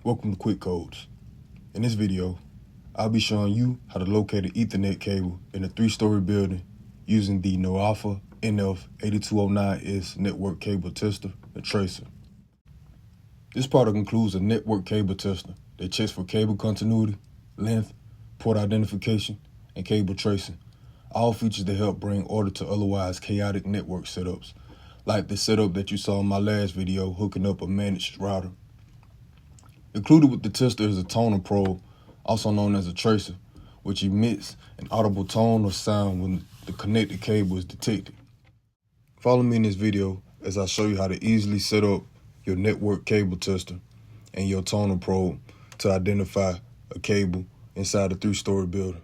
Welcome to QuikCodes. In this video, I'll be showing you how to locate an Ethernet cable in a 3-story building using the NoAlpha NF8209S network cable tester and tracer. This product includes a network cable tester that checks for cable continuity, length, port identification, and cable tracing, all features that help bring order to otherwise chaotic network setups, like the setup that you saw in my last video hooking up a managed router. Included with the tester is a toner probe, also known as a tracer, which emits an audible tone or sound when the connected cable is detected. Follow me in this video as I show you how to easily set up your network cable tester and your toner probe to identify a cable inside a 3-story building.